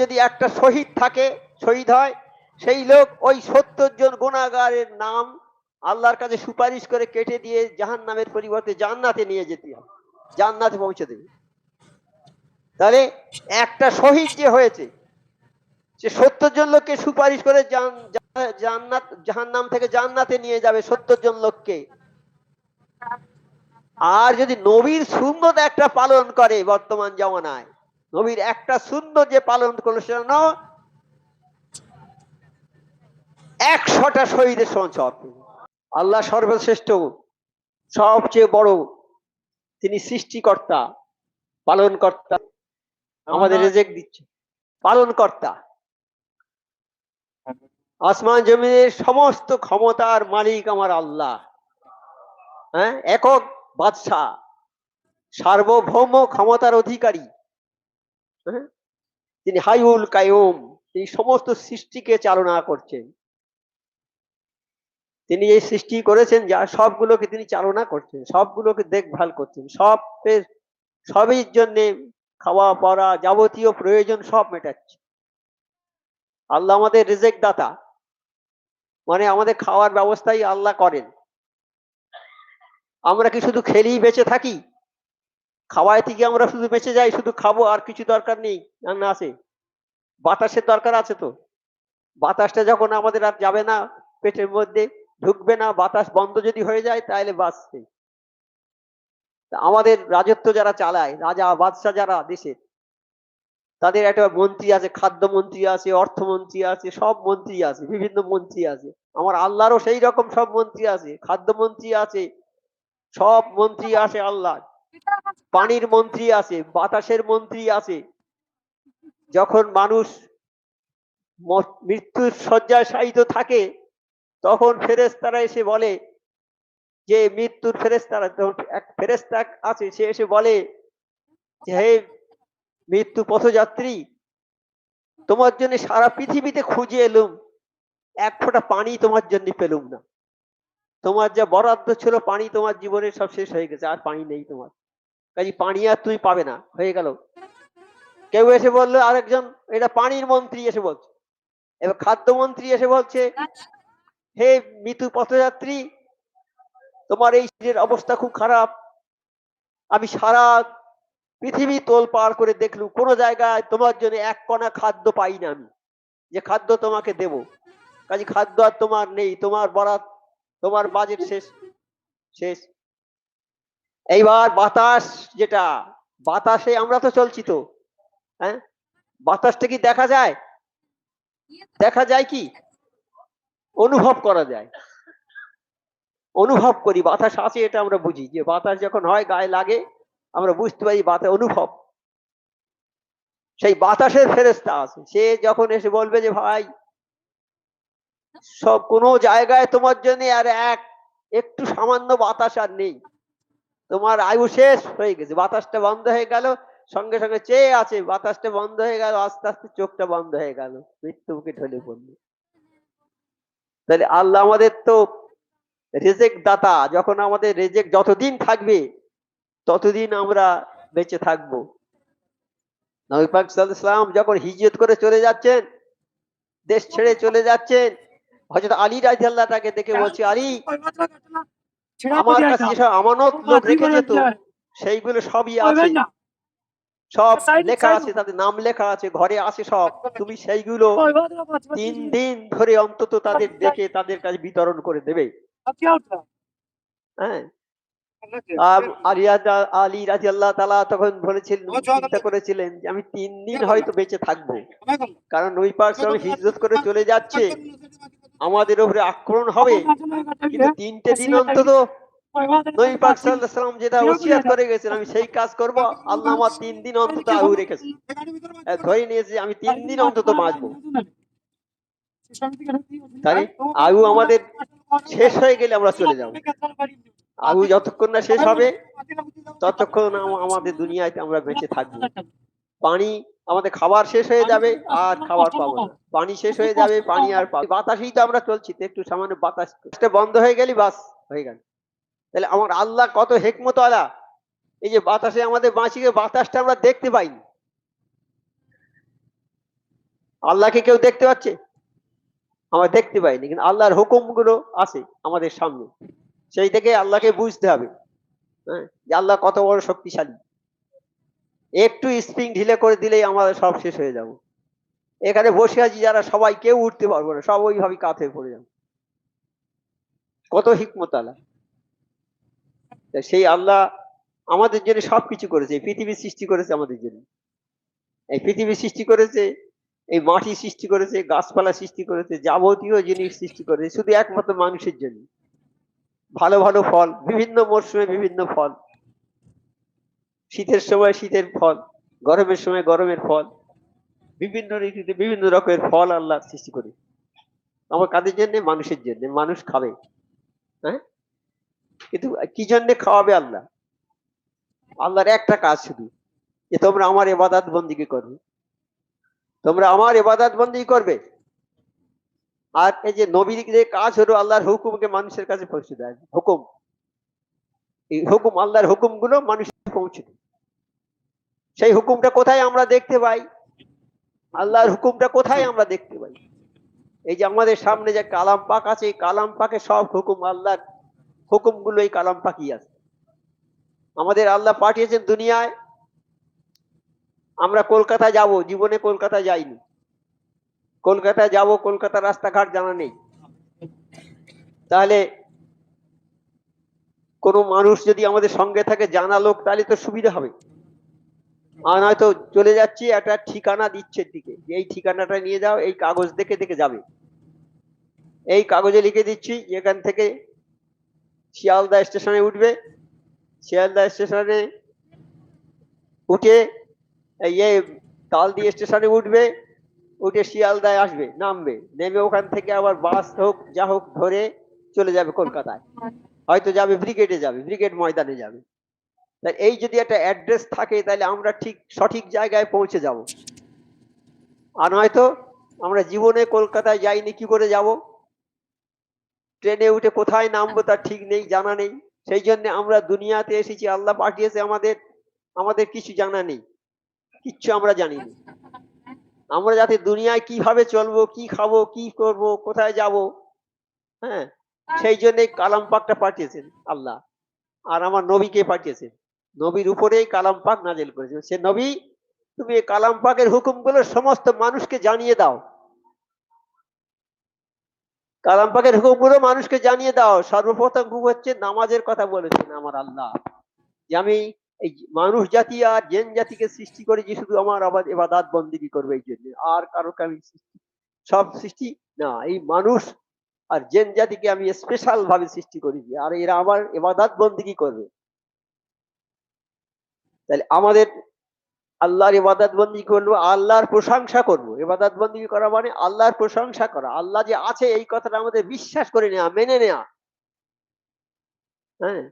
যদি একটা শহীদ থাকে, শহীদ হয়, সেই লোক ওই 70 জন গুনাহগারের নাম আল্লাহর কাছে সুপারিশ করে কেটে দিয়ে জাহান্নামের পরিবর্তে জান্নাতে নিয়ে যেতে হবে, জান্নাতে পৌঁছে দেবে। তাহলে একটা শহীদ যে হয়েছে, সে 70 জন লোককে সুপারিশ করে জান্নাত জাহান্নাম থেকে জান্নাতে নিয়ে যাবে 70 জন লোককে। আর যদি নবীর সুন্নত একটা পালন করে, বর্তমান জামানায় নবীর একটা সুন্নত যে পালন করলো, সেটা 100টা শহীদের সঞ্চয়। আল্লাহ সর্বশ্রেষ্ঠ, সবচেয়ে বড়, তিনি সৃষ্টিকর্তা, পালনকর্তা, আমাদের রিজিক দিচ্ছে, পালনকর্তা। আসমান জমিনের সমস্ত ক্ষমতার মালিক আমার আল্লাহ। হ্যাঁ, একক বাদশাহ, সার্বভৌম ক্ষমতার অধিকারী। হ্যাঁ, তিনি হাইউল কায়ুম, তিনি সমস্ত সৃষ্টিকে চালনা করছেন। তিনি এই সৃষ্টি করেছেন, যা সবগুলোকে তিনি চালনা করছেন, সবগুলোকে দেখভাল করছেন, সবই জন্য খাওয়া পড়া যাবতীয় প্রয়োজন সব মেটাচ্ছে। আল্লাহ আমাদের রিজিক দাতা, মানে আমাদের খাওয়ার ব্যবস্থাই আল্লাহ করেন। আমরা কি শুধু খেলেই বেঁচে থাকি? খাওয়ায় থেকে আমরা শুধু বেঁচে যাই, শুধু খাবো আর কিছু দরকার নেই? না, আছে। বাতাসের দরকার আছে তো। বাতাসটা যখন আমাদের আর যাবে না, পেটের মধ্যে ঢুকবে না, বাতাস বন্ধ যদি হয়ে যায়, তাহলে বাঁচছে। আমাদের রাজত্ব যারা চালায়, রাজা বাদশাহ যারা দেশের, তাদের একটা মন্ত্রী আছে, খাদ্যমন্ত্রী আছে, অর্থমন্ত্রী আছে, সব মন্ত্রী আছে, বিভিন্ন মন্ত্রী আছে। আমার আল্লাহরও সেই রকম সব মন্ত্রী আছে, খাদ্যমন্ত্রী আছে, সব মন্ত্রী আছে আল্লাহ। পানির মন্ত্রী আছে, বাতাসের মন্ত্রী আছে। যখন মানুষ মৃত্যুর শয্যায় শায়িত থাকে, তখন ফেরেশতারা এসে বলে যে, মৃত্যুর ফেরেশতারা, এক ফেরেশতা আছে, সে এসে বলে যে, হে মৃত্যু পথযাত্রী, তোমার জন্য সারা পৃথিবীতে খুঁজে এলুম, এক ফোঁটা পানি তোমার জন্য পেলুম না। তোমার যা বরাদ্দ ছিল পানি, তোমার জীবনে সব শেষ হয়ে গেছে, আর পানি নেই তোমার, কাজে পানি আর তুমি পাবে না, হয়ে গেল। কেউ এসে বললো, আরেকজন, এটা পানির মন্ত্রী এসে বলছে। এবার খাদ্যমন্ত্রী এসে বলছে, হে মৃত্যু পথযাত্রী, তোমার এই শরীরের অবস্থা খুব খারাপ, আমি সারা পৃথিবী তোল পার করে দেখলুম, কোনো জায়গায় তোমার জন্য এক কণা খাদ্য পাই না আমি, যে খাদ্য তোমাকে দেব। কাজে খাদ্য আর তোমার নেই, তোমার বরাত, তোমার বাজেট শেষ শেষ। এইবার বাতাস, যেটা বাতাসে আমরা তো চলছি তো, হ্যাঁ, বাতাসটা কি দেখা যায়? দেখা যায় কি? অনুভব করা যায়, অনুভব করি বাতাস আছে, এটা আমরা বুঝি, যে বাতাস যখন হয় গায়ে লাগে, আমরা বুঝতে পারি বাতাস অনুভব। সেই বাতাসের ফেরেশতা আছে, সে যখন এসে বলবে যে ভাই, সব কোনো জায়গায় তোমার জন্য আর একটু সামান্য বাতাস আর নেই, তোমার আয়ু শেষ হয়ে গেছে, বাতাসটা বন্ধ হয়ে গেল, সঙ্গে সঙ্গে চেয়ে আছে, বাতাসটা বন্ধ হয়ে গেল, আস্তে আস্তে চোখটা বন্ধ হয়ে গেল, মৃত্যু মুখে ঢলে পড়লো। তাহলে আল্লাহ আমাদের তো রিজিক দাতা, যখন আমাদের রিজিক যতদিন থাকবে ততদিন আমরা বেঁচে থাকবো। নবী পাক সাল্লাল্লাহু আলাইহি ওয়াসাল্লাম যখন হিজরত করে চলে যাচ্ছেন, দেশ ছেড়ে চলে যাচ্ছেন, হযরত আলী রাদিয়াল্লাহু তাকে দেখে বলছে, আলী, আমার কাছে যেসব আমানত লোক রেখে যেত, সেইগুলো সবই আছে, সব লেখা আছে, তাদের নাম লেখা আছে, ঘরে আছে সব, তুমি সেইগুলো 3 দিন ধরে অন্তত তাদের দেখে তাদের কাছে বিতরণ করে দেবে। হ্যাঁ, আলী রাদিয়াল্লাহু তাআলা তখন বলেছিলেন, চিন্তা করেছিলেন যে আমি 3 দিন হয়তো বেঁচে থাকবো, কারণ নবী পাক সাল্লাল্লাহু আলাইহি ওয়াসাল্লাম হিজরত করে চলে যাচ্ছে, আমাদের উপরে আক্রমণ হবে, কিন্তু 3টে দিন অন্তত নবী পাক সাল্লাল্লাহু আলাইহি ওয়াসাল্লাম যেটা ওসিয়ত করে গেছেন, আমি সেই কাজ করব। আল্লাহ আমার 3 দিন অন্তত আয়ু রেখেছে, ধরে নিয়েছে আমি 3 দিন অন্তত বাঁচবো। তাই আয়ু আমাদের শেষ হয়ে গেলে আমরা চলে যাব, আয়ু যতক্ষণ না শেষ হবে ততক্ষণ আমাদের দুনিয়াতে আমরা বেঁচে থাকবো। পানি, আমাদের খাবার শেষ হয়ে যাবে আর খাবার পাবো না, পানি শেষ হয়ে যাবে, পানি আর পাবো, বাতাসেই তো আমরা চলছি, একটু সামান্য বাতাসটা বন্ধ হয়ে গেলে বাস হয়ে গেল। তাহলে আমার আল্লাহ কত হিকমত ওয়ালা, এই যে বাতাসে আমাদের বাঁচিয়ে, বাতাসটা আমরা দেখতে পাইনি, আল্লাহকে কেউ দেখতে পাচ্ছে? আমরা দেখতে পাইনি, কিন্তু আল্লাহর হুকুমগুলো আছে আমাদের সামনে। সেই থেকে আল্লাহকে বুঝতে হবে, হ্যাঁ, যে আল্লাহ কত বড় শক্তিশালী। একটু স্প্রিং ঢিলে করে দিলেই আমাদের সব শেষ হয়ে যাবো। এখানে বসে আছি যারা, সবাই কেউ উঠতে পারবো না, সব ওইভাবে কাত হয়ে পড়ে যাবো। কত হিকমত আল্লাহ! সেই আল্লাহ আমাদের জন্য সবকিছু করেছে, এই পৃথিবী সৃষ্টি করেছে আমাদের জন্য। এই পৃথিবী সৃষ্টি করেছে, এই মাটি সৃষ্টি করেছে, গাছপালা সৃষ্টি করেছে, যাবতীয় জিনিস সৃষ্টি করেছে শুধু একমাত্র মানুষের জন্য। ভালো ভালো ফল, বিভিন্ন মরশুমে বিভিন্ন ফল, শীতের সময় শীতের ফল, গরমের সময় গরমের ফল, বিভিন্ন ঋতুতে বিভিন্ন রকমের ফল আল্লাহ সৃষ্টি করে। আমার কাদের জন্য? মানুষের জন্য। মানুষ খাবে, হ্যাঁ, কিন্তু কি জন্য খাওয়াবে আল্লাহ? আল্লাহর একটা কাজ শুধু, যে তোমরা আমার ইবাদত বন্দেগী করবে, তোমরা আমার ইবাদত বন্দেগী করবে। আর এই যে নবীদের কাজ হলো আল্লাহর হুকুমকে মানুষের কাছে পৌঁছে দেয়। হুকুম, এই হুকুম, আল্লাহর হুকুমগুলো মানুষের পৌঁছে দেয়। সেই হুকুমটা কোথায় আমরা দেখতে পাই? আল্লাহর হুকুমটা কোথায় আমরা দেখতে পাই? এই যে আমাদের সামনে যে কালাম পাক আছে, এই কালাম পাকে সব হুকুম, আল্লাহর হুকুমগুলো এই কালাম পাকই আছে। আমাদের আল্লাহ পাঠিয়েছেন দুনিয়ায়। আমরা কলকাতা যাব, জীবনে কলকাতা যাইনি। কলকাতা যাব, কলকাতা রাস্তাঘাট জানা নেই। তাহলে কোনো মানুষ যদি আমাদের সঙ্গে থাকে জানা লোক, তাহলে তো সুবিধা হবে। আর নয়তো চলে যাচ্ছি, একটা ঠিকানা দিচ্ছে দিকে, এই ঠিকানাটা নিয়ে যাও, এই কাগজ দেখে দেখে যাবে। এই কাগজে লিখে দিচ্ছি এখান থেকে শিয়ালদা স্টেশনে উঠবে, শিয়ালদা স্টেশনে উঠে ইয়ে তালদি স্টেশনে উঠবে, উঠে শিয়ালদায় আসবে, নামবে, নেমে ওখান থেকে আবার বাস হোক যা হোক ধরে চলে যাবে কলকাতায়। হয়তো যাবে ব্রিগেডে, যাবে ব্রিগেড ময়দানে যাবে। তাই এই যদি একটা অ্যাড্রেস থাকে, তাহলে আমরা ঠিক সঠিক জায়গায় পৌঁছে যাব। আর নয়তো আমরা জীবনে কলকাতায় যাইনি, কি করে যাব? ট্রেনে উঠে কোথায় নামবো তার ঠিক নেই, জানা নেই। সেই জন্য আমরা দুনিয়াতে এসেছি, আল্লাহ পাঠিয়েছে আমাদের, আমাদের কিছু জানা নেই, কিচ্ছু আমরা জানি না। আমরা যাতে দুনিয়ায় কিভাবে চলবো, কি খাবো, কি করব, কোথায় যাব, হ্যাঁ, সেই জন্য কালাম পাকটা পাঠিয়েছেন আল্লাহ। আর আমার নবীকে পাঠিয়েছেন, নবীর উপরেই কালাম পাক নাজিল করেছেন। সে নবী, তুমি এই কালাম পাকের হুকুমগুলো সমস্ত মানুষকে জানিয়ে দাও। কালাম পাকের হুকুমগুলো মানুষকে জানিয়ে দাও। সর্বপ্রথম হুকুম হচ্ছে নামাজের কথা বলেছেন আমার আল্লাহ, যে আমি এই মানুষ জাতি আর জেন জাতিকে সৃষ্টি করেছি শুধু আমার আবার ইবাদত বন্দেগী করবে এই জন্য। আর কারোকে আমি সব সৃষ্টি না, এই মানুষ আর জেন জাতিকে আমি স্পেশাল ভাবে সৃষ্টি করেছি, আর এরা আমার ইবাদত বন্দেগী করবে। তাহলে আমাদের আল্লাহর ইবাদত বন্দেগী করবো, আল্লাহর প্রশংসা করবো। ইবাদত বন্দেগী করা মানে আল্লাহর প্রশংসা করা, আল্লাহ যে আছে এই কথাটা আমাদের বিশ্বাস করে নেওয়া, মেনে নেওয়া, হ্যাঁ,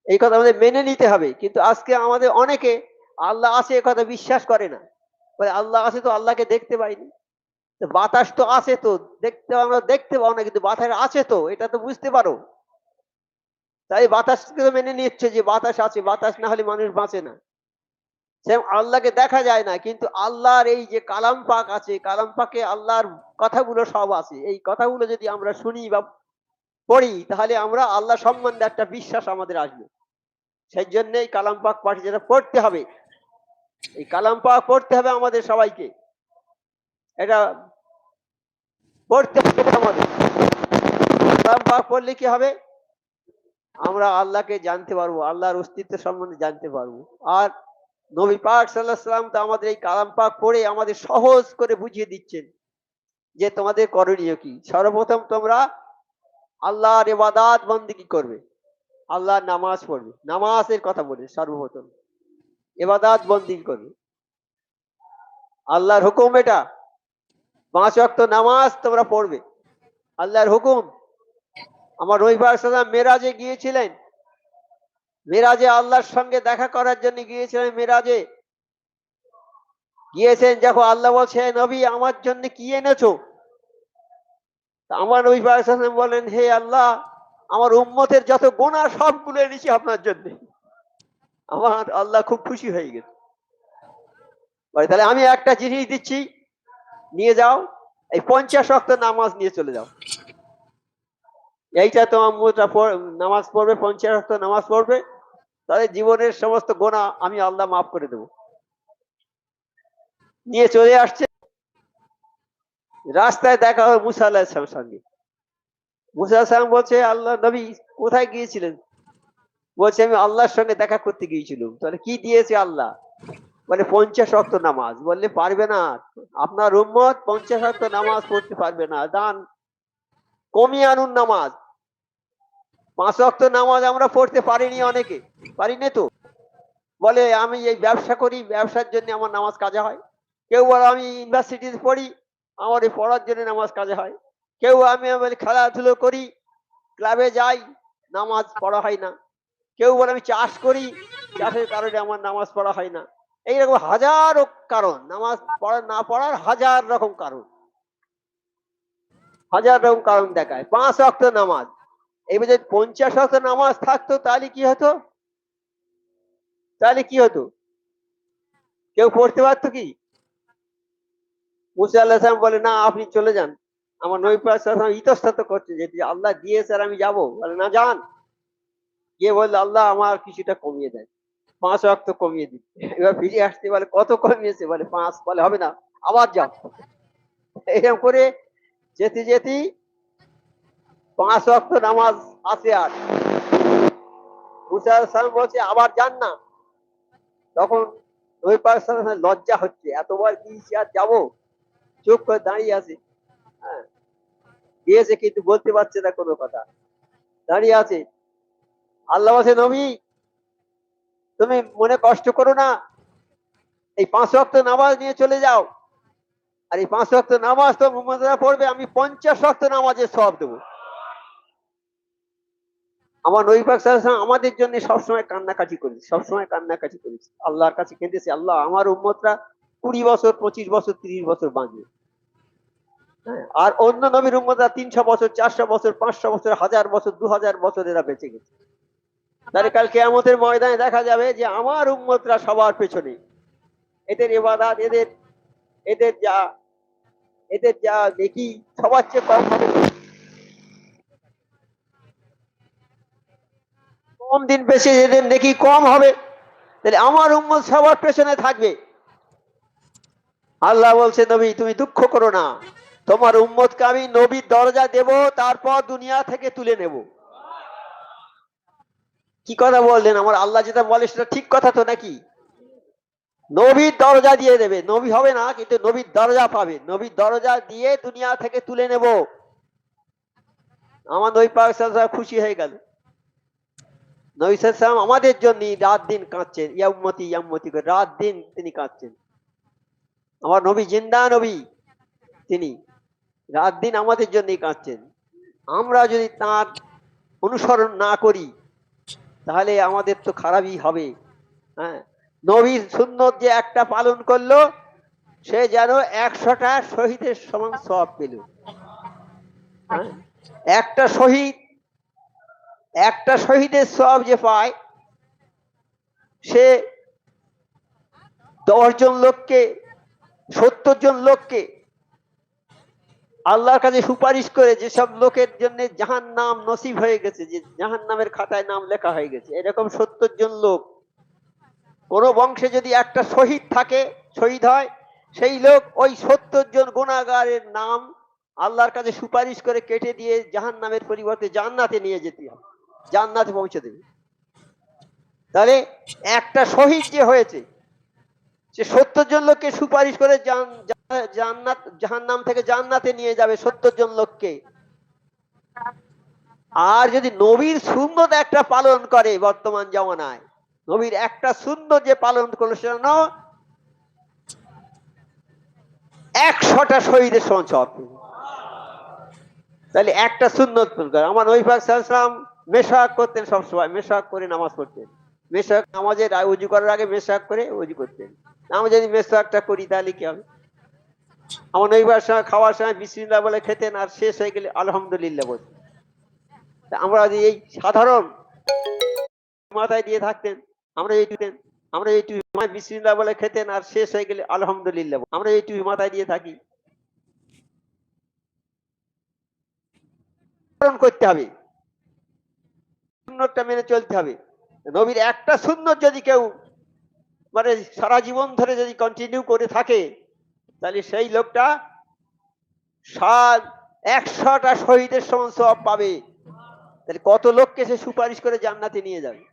এই কথা আমাদের মেনে নিতে হবে। কিন্তু আজকে আমাদের অনেকে আল্লাহ আছে এ কথা বিশ্বাস করে না, বলে আল্লাহ আছে তো আল্লাহকে দেখতে পাইনি। বাতাস তো আছে তো, দেখতে আমরা দেখতে পাও না, কিন্তু বাতাস আছে তো, এটা তো বুঝতে পারো। তাই বাতাসকে তো মেনে নিচ্ছে যে বাতাস আছে, বাতাস না হলে মানুষ বাঁচে না। সেম আল্লাহকে দেখা যায় না, কিন্তু আল্লাহর এই যে কালাম পাক আছে, কালাম পাকে আল্লাহর কথাগুলো সব আছে। এই কথাগুলো যদি আমরা শুনি বা পড়ি, তাহলে আমরা আল্লাহ সম্বন্ধে একটা বিশ্বাস আমাদের আসবে। সেই জন্য এই কালাম পাক পাঠে যেটা পড়তে হবে, এই কালাম পাক পড়তে হবে আমাদের সবাইকে। এটা পড়তে হবে আমাদের। কালাম পাক পড়লে কি হবে? আমরা আল্লাহকে জানতে পারবো, আল্লাহর অস্তিত্ব সম্বন্ধে জানতে পারবো। আর নবী পাক সাল্লাল্লাহু আলাইহি সাল্লাম তো আমাদের এই কালাম পাক পড়ে আমাদের সহজ করে বুঝিয়ে দিচ্ছেন যে তোমাদের করণীয় কি। সর্বপ্রথম তোমরা আল্লাহর ইবাদত বন্দেগী করবে, আল্লাহর নামাজ পড়বে, নামাজের কথা বলে সর্বপ্রথম ইবাদত বন্দেগী করবে। আল্লাহর হুকুম এটা, 5 ওয়াক্ত নামাজ তোমরা পড়বে, আল্লাহর হুকুম। আমার নবী পাক সাল্লাল্লাহু আলাইহি সাল্লাম মেরাজে গিয়েছিলেন, মেরাজে আল্লাহর সঙ্গে দেখা করার জন্য গিয়েছিলেন। মেরাজে গিয়েছেন যখন, আল্লাহ বলছে নবী আমার জন্য কি এনেছো? আমার নবী পাক সাল্লাল্লাহু আলাইহি ওয়াসাল্লাম বলেন, হে আল্লাহ, আমার উম্মতের যত গুনাহ সবগুলো এনেছি আপনার জন্য। আমার আল্লাহ খুব খুশি হয়ে গেছে। তাহলে আমি একটা জিনিস দিচ্ছি, নিয়ে যাও, এই 50 ওয়াক্ত নামাজ নিয়ে চলে যাও। এইটা তোমার নামাজ পড়বে, 50 ওয়াক্ত নামাজ পড়বে, তাদের জীবনের সমস্ত গোনা আমি আল্লাহ মাফ করে দেবো। নিয়ে চলে আসছে। রাস্তায় দেখা হয় মুসা আলাহিসাল্লামের সঙ্গে। মুসা আলাহিসাল্লাম বলছে, আল্লাহ নবী কোথায় গিয়েছিলেন? বলছে, আমি আল্লাহর সঙ্গে দেখা করতে গিয়েছিলাম। তাহলে কি দিয়েছে আল্লাহ? বলে 50 ওয়াক্ত নামাজ। বললে পারবে না, আপনার উম্মত 50 ওয়াক্ত নামাজ পড়তে পারবে না, দান কমিয়ে আনুন নামাজ। 5 ওয়াক্ত নামাজ আমরা পড়তে পারিনি, অনেকে পারিনি তো। বলে আমি এই ব্যবসা করি, ব্যবসার জন্য আমার নামাজ কাজা হয়। কেউ বলে আমি ইউনিভার্সিটিতে পড়ি, আমার এই পড়ার জন্য নামাজ কাজা হয়। কেউ আমি খেলাধুলো করি, ক্লাবে যাই, নামাজ পড়া হয় না। কেউ বলে আমি চাষ করি, চাষের কারণে আমার নামাজ পড়া হয় না। এইরকম হাজারো কারণ, নামাজ পড়া না পড়ার হাজার রকম কারণ, হাজার রকম কারণ দেখায়। 5 ওয়াক্ত নামাজ, এবার যদি 50 ওয়াক্ত নামাজ থাকতো তাহলে কি হতো? তাহলে কি হতো? কেউ পড়তে পারতো কি? মুসা আল্লাহ বলে, না আপনি চলে যান। আমার নবী পাক সাল্লাল্লাহু আলাইহি ওয়াসাল্লাম ইতস্তত করছে যে আল্লাহ দিয়েছে আর আমি যাবো। বলে না, যান। গিয়ে বললো, আল্লাহ আমার কিছুটা কমিয়ে দেয়, 5 ওয়াক্ত কমিয়ে দিই। এবার ফিরে আসতে বলে, কত কমিয়েছে? বলে 5। বলে হবে না, আবার যাও। এরকম করে যেতে যেতেই 5 ওয়াক্ত নামাজ আছে। আর মুসা আলাইহিস সালাম বলছে, আবার যান না। তখন নবী পাক সাল্লাল্লাহু আলাইহি ওয়াসাল্লাম লজ্জা হচ্ছে, এতবার গিয়েছি আর যাবো? চুপ করে দাঁড়িয়ে আছে। হ্যাঁ, দিয়েছে কিন্তু বলতে পারছে না কোনো কথা, দাঁড়িয়ে আছে। আল্লাহ বলছে, নবী তুমি মনে কষ্ট করো না, এই 5 ওয়াক্ত নামাজ নিয়ে চলে যাও। আর এই 5 ওয়াক্ত নামাজ তো মুহাম্মদরা পড়বে, আমি 50 ওয়াক্ত নামাজের সওয়াব দেবো। আমার নবী পাক সাল্লাল্লাহু আলাইহি ওয়াসাল্লাম আমাদের জন্য সবসময় কান্নাকাটি করেছে, সবসময় কান্নাকাটি করেছে, আল্লাহর কাছে কেঁদেছে, আল্লাহ আমার উম্মতরা 20 বছর, 25 বছর, 30 বছর বাঁচবে। হ্যাঁ, আর অন্য নবীর উম্মতরা 300 বছর, 400 বছর, 500 বছর, 1000 বছর, 2000 বছর এরা বেঁচে গেছে। তাহলে কাল কিয়ামতের ময়দানে দেখা যাবে যে আমার উম্মতরা সবার পেছনে, এদের ইবাদত, এদের এদের যা এদের যা দেখি সবার চেয়ে কম হবে, কম দিন বেশি এদের দেখি কম হবে। তাহলে আমার উম্মত সবার পেছনে থাকবে। আল্লাহ বলছে, নবী তুমি দুঃখ করো না, তোমার উম্মতকে আমি নবীর দরজা দেব, তারপর দুনিয়া থেকে তুলে নেব। কি কথা বললেন? আমার আল্লাহ যেটা বলে সেটা ঠিক কথা তো নাকি? নবীর দরজা দিয়ে দেবে, নবী হবে না কিন্তু নবীর দরজা পাবে, নবীর দরজা দিয়ে দুনিয়া থেকে তুলে নেব। আমার নবী পাক সাল্লাল্লাহু আলাইহি ওয়াসাল্লাম খুশি হয়ে গেল। নবী সাল্লাল্লাহু আলাইহি ওয়াসাল্লাম আমাদের জন্য রাত দিন কাঁদছেন, ইয়া উম্মতি ইয়া উম্মতি করে রাত দিন তিনি কাঁদছেন। আমার নবী জিন্দা নবী, তিনি রাত দিন আমাদের জন্যই কাঁদছেন। আমরা যদি তার অনুসরণ না করি তাহলে আমাদের তো খারাপই হবে। হ্যাঁ, নবীর সুন্নত যে একটা পালন করলো, সে যেন 100টা শহীদের সমান সওয়াব পেল। হ্যাঁ, একটা শহীদ, একটা শহীদের সওয়াব যে পায়, সে 10 জন লোককে, 70 জন লোককে আল্লাহর কাছে সুপারিশ করে, যেসব লোকের জন্য জাহান্নাম নসিব হয়ে গেছে, যে জাহান্নামের খাতায় নাম লেখা হয়ে গেছে, এরকম 70 জন লোক, কোন বংশে যদি একটা শহীদ থাকে, শহীদ হয়, সেই লোক ওই 70 জন গুনাহগারের নাম আল্লাহর কাছে সুপারিশ করে কেটে দিয়ে জাহান্নামের পরিবর্তে জান্নাতে নিয়ে যেতে হবে, জান্নাতে পৌঁছে দেবে। তাহলে একটা শহীদ যে হয়েছে, সে 70 জন লোককে সুপারিশ করে জান্নাত, জাহান্নাম থেকে জান্নাতে নিয়ে যাবে 70 জন লোককে। আর যদি নবীর সুন্নত একটা পালন করে, বর্তমান জামানায় নবীর একটা সুন্নত যে পালন করলো, সেটা 100টা শহীদের সমান সওয়াব। তাহলে একটা সুন্নত পালন করে। আমার নবী পাক সাল্লাল্লাহু আলাইহি ওয়াসাল্লাম মেশাক করতেন, সবসময় মেশাক করে নামাজ পড়তেন। মেশাক, নামাজের ওযু করার আগে মেশাক করে ওযু করতেন। আমরা যদি মেশাকটা করি তাহলে কি হবে? আমার নবী পাক খাওয়ার সময় বিসমিল্লাহ বলে খেতেন, আর শেষ হয়ে গেলে আলহামদুলিল্লাহ বলতেন। আমরা যদি এই সাধারণ মাথায় দিয়ে থাকতেন, আমরা আমরা এইটুকু বিসমিল্লাহ বলে খেতেন, আর শেষ হয়ে গেলে আলহামদুলিল্লাহ, আমরা এইটুকু মাথায় দিয়ে থাকি, পালন করতে হবে, সুন্নতটা মেনে চলতে হবে। নবীর একটা সুন্নত যদি কেউ মানে সারা জীবন ধরে যদি কন্টিনিউ করে থাকে, তাহলে সেই লোকটা 100টা শহীদের সমান সওয়াব পাবে। তাহলে কত লোককে সে সুপারিশ করে জান্নাতে নিয়ে যাবে।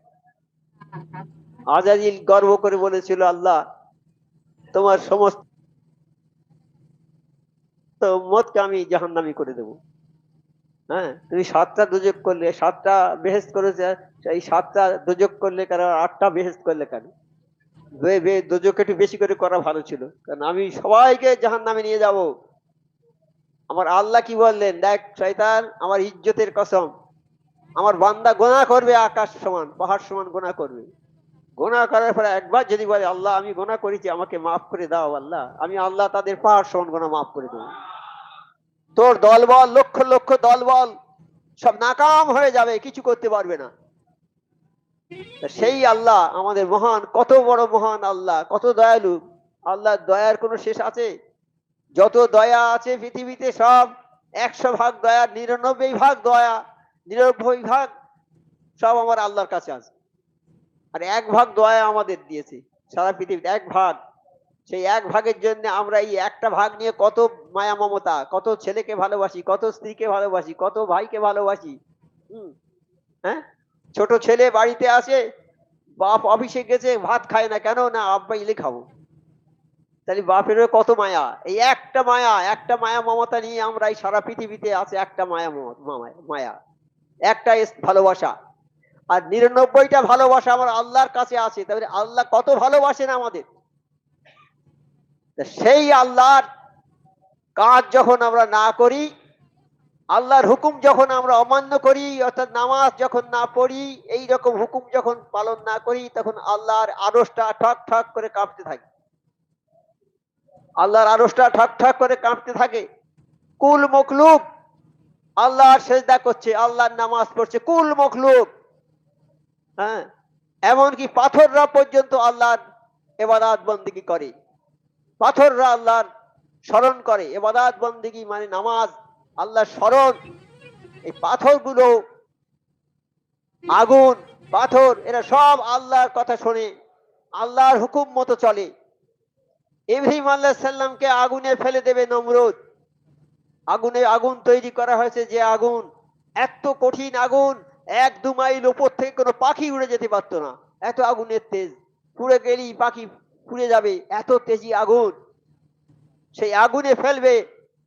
আজাজিল গর্ব করে বলেছিল, আল্লাহ তোমার সমস্ত উম্মতকে আমি জাহান্নামী করে দেবো। হ্যাঁ, তুমি 7টা দোজখ করলে, 7টা বেহেশত করেছে, এই 7টা দোজখ করলে কেন, 8টা বেহেশত করলে কেন? দোজখ একটু বেশি করে করা ভালো ছিল, কারণ আমি সবাইকে জাহান্নামে নিয়ে যাব। আমার আল্লাহ কি বললেন, দেখ শয়তান, আমার ইজ্জতের কসম, আমার বান্দা গোনা করবে, আকাশ সমান পাহাড় সমান গোনা করবে। গোনা করার পরে একবার যদি বলে, আল্লাহ আমি গোনা করেছি, আমাকে মাফ করে দাও আল্লাহ, আমি আল্লাহ তাদের পাহাড় সমান গোনা মাফ করে দেবো। তোর দলবল, লক্ষ লক্ষ দলবল সব নাকাম হয়ে যাবে, কিছু করতে পারবে না। সেই আল্লাহ আমাদের মহান, কত বড় মহান আল্লাহ, কত দয়ালু আল্লাহ। দয়ার কোনো শেষ আছে? যত দয়া আছে পৃথিবীতে সব 100 ভাগ দয়া, 99 ভাগ দয়া, 99 ভাগ সব আমার আল্লাহর কাছে আছে। আর 1 ভাগ দয়া আমাদের দিয়েছে সারা পৃথিবীতে, 1 ভাগ। সেই 1 ভাগের জন্য আমরা এই একটা ভাগ নিয়ে কত মায়া মমতা, কত ছেলেকে ভালোবাসি, কত স্ত্রীকে ভালোবাসি, কত ভাইকে ভালোবাসি। হ্যাঁ, ছোট ছেলে বাড়িতে আসে, বাপ অফিসে গেছে, ভাত খায় না, কেন না আব্বা ইলে খাবো। তাহলে বাপেরও কত মায়া, এই একটা মায়া, একটা মায়া মমতা নিয়ে আমরা এই সারা পৃথিবীতে আছে, একটা মায়া মায়া, একটা ভালোবাসা। আর 99টা ভালোবাসা আমার আল্লাহর কাছে আছে। তাহলে আল্লাহ কত ভালোবাসেন আমাদের। সেই আল্লাহর কাজ যখন আমরা না করি, আল্লাহর হুকুম যখন আমরা অমান্য করি, অর্থাৎ নামাজ যখন না পড়ি, এই রকম হুকুম যখন পালন না করি, তখন আল্লাহর আরশটা ঠক ঠক করে কাঁপতে থাকে। আল্লাহর আরশটা ঠক ঠক করে কাঁপতে থাকে। কুল মখলুক আল্লাহর সেজদা করছে, আল্লাহর নামাজ পড়ছে, কুল মখলুক। হ্যাঁ, এমনকি পাথররা পর্যন্ত আল্লাহর ইবাদত বন্দেগী করে। পাথররা আল্লাহর স্মরণ করে। ইবাদত বন্দেগী মানে নামাজ, আল্লাহর স্মরণ। এই পাথরগুলো, আগুন, পাথর, এরা সব আল্লাহর কথা শোনে, আল্লাহর হুকুম মতো চলে। ইব্রাহিম আলাইহিস সালামকে আগুনে ফেলে দেবে নমরুদ। আগুন তৈরি করা হয়েছে, যে আগুন এত কঠিন আগুন, 1-2 মাইল উপর থেকে কোনো পাখি উড়ে যেতে পারতো না, এত আগুনের তেজ। পুড়ে গেলেই পাখি পুড়ে যাবে, এত তেজি আগুন। সেই আগুনে ফেলবে,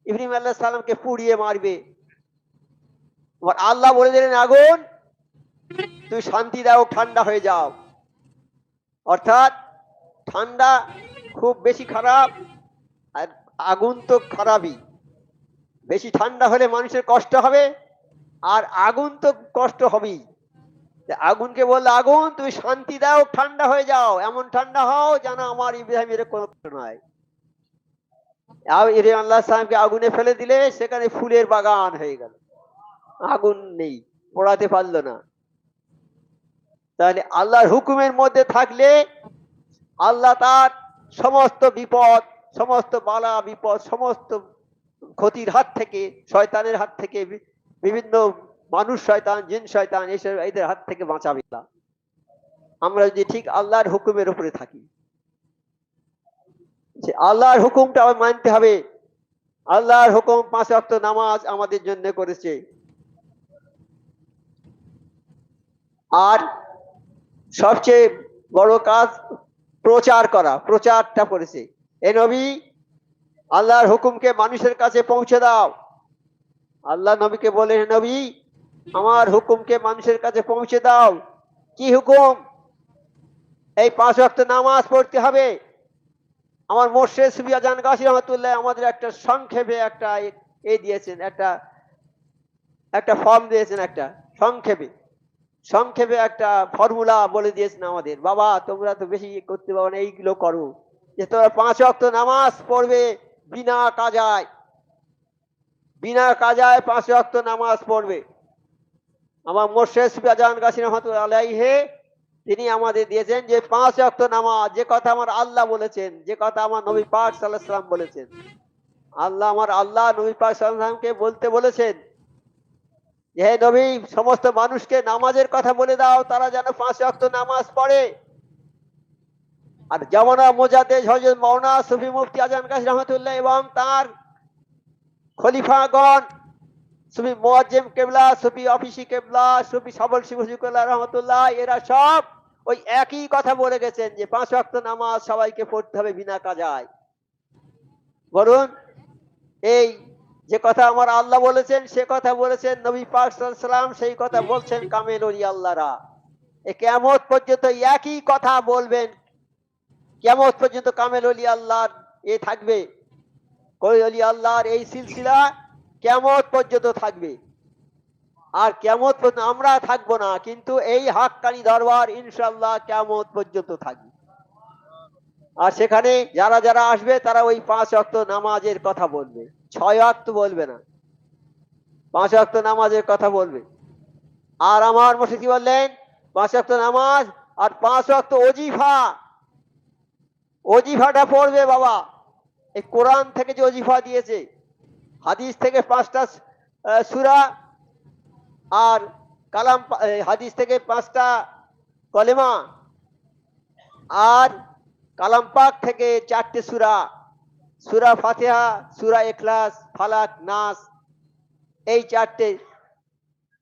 ইব্রাহিম আলাইহিস সালামকে পুড়িয়ে মারবে। আল্লাহ বলে দিলেন, আগুন তুই শান্তি দাও, ঠান্ডা হয়ে যাও। অর্থাৎ ঠান্ডা খুব বেশি খারাপ, আর আগুন তো খারাপই। বেশি ঠান্ডা হলে মানুষের কষ্ট হবে, আর আগুন তো কষ্ট হবেই। আগুনকে বললে, আগুন তুমি শান্তি দাও, ঠান্ডা হয়ে যাও, এমন ঠান্ডা হও যেন আমার ইব্রাহিমের কোনো কষ্ট নয়। ইব্রাহিম আলাইহিস সালামকে আগুনে ফেলে দিলে সেখানে ফুলের বাগান হয়ে গেল, আগুন নেই, পোড়াতে পারলো না। তাহলে আল্লাহর হুকুমের মধ্যে থাকলে আল্লাহ তার সমস্ত বিপদ, সমস্ত বালা বিপদ, সমস্ত ক্ষতির হাত থেকে, শয়তানের হাত থেকে, বিভিন্ন মানুষ শয়তান, জিন শয়তান, এসব এদের হাত থেকে বাঁচাবে না, আমরা যদি ঠিক আল্লাহর হুকুমের উপরে থাকি। যে আল্লাহর হুকুমটা মানতে হবে। আল্লাহর হুকুম 5 ওয়াক্ত নামাজ আমাদের জন্য করেছে। আর সবচেয়ে বড় কাজ প্রচার করা, প্রচারটা করেছে। এ নবী, আল্লাহর হুকুমকে মানুষের কাছে পৌঁছে দাও। আল্লাহ নবীকে বলে, নবী আমার হুকুমকে মানুষের কাছে পৌঁছে দাও। কি হুকুম? এই 5 ওয়াক্ত নামাজ পড়তে হবে। আমার মোর্শেদ সুফিয়া জান গাছী রহমাতুল্লাহ আমাদের একটা সংক্ষেপে একটা এই দিয়েছেন, একটা ফর্ম দিয়েছেন, একটা সংক্ষেপে একটা ফর্মুলা বলে দিয়েছেন আমাদের। বাবা তোমরা তো বেশি করতে পারো না, এইগুলো করো, যে তোমরা 5 ওয়াক্ত নামাজ পড়বে বিনা কাজায়। 5 ওয়াক্ত নামাজ পড়বে। আমার মোর্শেদ সুফিয়া জান গাছী রহমাতুল্লাহ আলাইহি তিনি আমাদের দিয়েছেন যে 5 ওয়াক্ত নামাজ, যে কথা আমার আল্লাহ বলেছেন, যে কথা আমার নবী পাক সাল্লাল্লাহু আলাইহি ওয়াসাল্লাম বলেছেন। আল্লাহ নবী পাক সাল্লাল্লাহু আলাইহি ওয়াসাল্লামকে বলতে বলেছেন যে হে নবী, সমস্ত মানুষকে নামাজের কথা বলে দাও, তারা যেন 5 ওয়াক্ত নামাজ পড়ে। আর জামানা মুজাদ্দেদ হযরত মাওলানা সুফি মুফতি আজম কাশি রহমাতুল্লাহ এবং তার খলিফাগণ সুফি মুয়াজ্জেম কেবলা, সুফি অফিসি কেবলা, সুফি সবল শিবজি কেবলা রহমাতুল্লাহ, এরা সব ওই একই কথা বলে গেছেন যে 5 ওয়াক্ত নামাজ সবাইকে পড়তে হবে বিনা কাজায়। বলুন, এই যে কথা আমার আল্লাহ বলেছেন সে কথা বলেছেন নবী পাক সাল্লাল্লাহু আলাইহি সাল্লাম, সেই কথা বলছেন কামেল ওলি আল্লাহরা। এই কিয়ামত পর্যন্ত একই কথা বলবেন, কিয়ামত পর্যন্ত কামেল ওলি আল্লাহর এ থাকবে, ওই ওলি আল্লাহর এই সিলসিলা কিয়ামত পর্যন্ত থাকবে। আর কিয়ামত পর্যন্ত আমরা থাকবো না, কিন্তু এই হাক্কানি দরবার ইনশাআল্লাহ কিয়ামত পর্যন্ত থাকবে। আর সেখানে যারা যারা আসবে তারা ওই 5 ওয়াক্ত নামাজের কথা বলবে, 6 ওয়াক্ত বলবে না, 5 ওয়াক্ত নামাজের কথা বলবে। আর আমার মুর্শিদ কি বললেন? 5 ওয়াক্ত নামাজ আর 5 ওয়াক্ত ওজিফা, ওজিফাটা পড়বে বাবা। এই কোরআন থেকে যে ওজিফা দিয়েছে, হাদিস থেকে 5টা সূরা, আর কালাম হাদিস থেকে 5টা কলেমা, আর কালাম পাক থেকে 4টে সূরা, সূরা ফাতিহা, সূরা ইখলাস, ফালাক, নাস, এই 4টে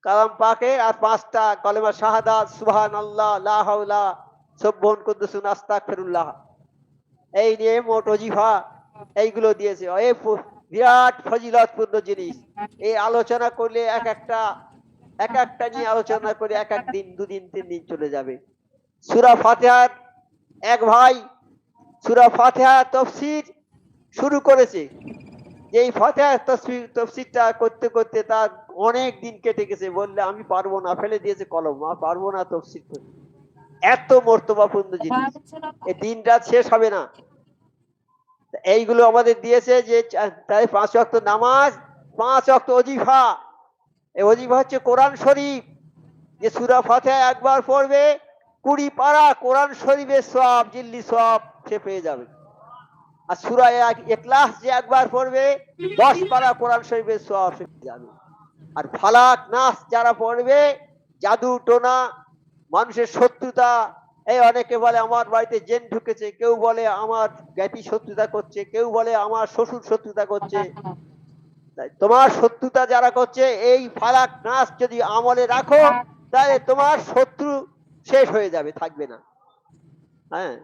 কালাম পাকে, আর 5টা কলেমা শাহাদাত, সুবহানাল্লাহ, লা হাওলা, সুবহান কুদ্দুসুন, আস্তাগফিরুল্লাহ। এই নিয়ে মোট ওজিফা এইগুলো দিয়েছে। এই বিরাট ফজিলতপূর্ণ জিনিস। এই আলোচনা করলে এক একটা নিয়ে আলোচনা করে এক দিন, 2 দিন, 3 দিন চলে যাবে। সূরা ফাতিহার এক ভাই সূরা ফাতিহা তাফসীর শুরু করেছে, এই ফাতিহা তাফসীরটা করতে করতে তার অনেক দিন কেটে গেছে। বললে আমি পারবো না, ফেলে দিয়েছে কলম, আর পারবো না তাফসীর করতে। এত মর্তবাপূর্ণ জিনিস, এই দিন রাত শেষ হবে না। এইগুলো আমাদের দিয়েছে যে তাই 5 ওয়াক্ত নামাজ, 5 ওয়াক্ত ওজিফা। এই ওজিফা হচ্ছে কোরআন শরীফ, যে সূরা ফাতিহা একবার পড়বে 20 পারা কোরআন শরীফের সওয়াব, জিল্লি সওয়াব সে পেয়ে যাবে। আর সূরা ইখলাস যে একবার পড়বে 10 পারা কোরআন শরীফের সওয়াব সে পেয়ে যাবে। আর ফালাক, নাস যারা পড়বে, জাদু টোনা, মানুষের শত্রুতা, এই অনেকে বলে আমার বাড়িতে জেন ঢুকেছে, কেউ বলে আমার জ্ঞাতি শত্রুতা করছে, কেউ বলে আমার শ্বশুর শত্রুতা করছে। তোমার শত্রুতা যারা করছে, এই ফালাক নাস যদি আমলে রাখো, তাহলে তোমার শত্রু শেষ হয়ে যাবে, থাকবে না। হ্যাঁ,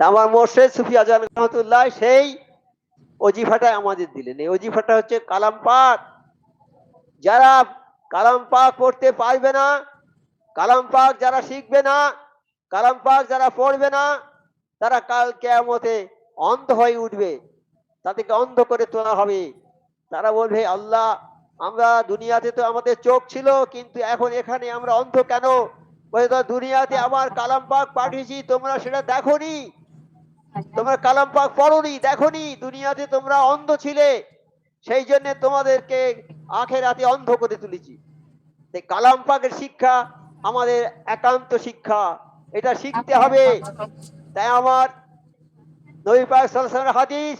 আমার মোর্শেদ সুফি আজম রহমাতুল্লাহ সেই ওজিফাটা আমাদের দিলেন। এই ওজিফাটা হচ্ছে কালাম পাক। যারা কালাম পাক পড়তে পারবে না, কালাম পাক যারা শিখবে না, কালাম পাক যারা পড়বে না, তারা কাল কিয়ামতে অন্ধ হয়ে উঠবে, তাদেরকে অন্ধ করে তোলা হবে। তারা বলবে আল্লাহ, আমরা দুনিয়াতে তো আমাদের চোখ ছিল, কিন্তু এখন এখানে আমরা অন্ধ কেন? বলে তো দুনিয়াতে আমার কালাম পাক পাঠিয়েছি, তোমরা সেটা দেখোনি, তোমরা কালাম পাক পড়োনি, দেখোনি, দুনিয়াতে তোমরা অন্ধ ছিলে, সেই জন্য তোমাদেরকে আখেরাতে অন্ধ করে তুলেছি। কালাম পাকের শিক্ষা আমাদের একান্ত শিক্ষা, এটা শিখতে হবে। তাই আমার নবী পাক সাল্লাল্লাহু আলাইহি ওয়াসাল্লামের হাদিস,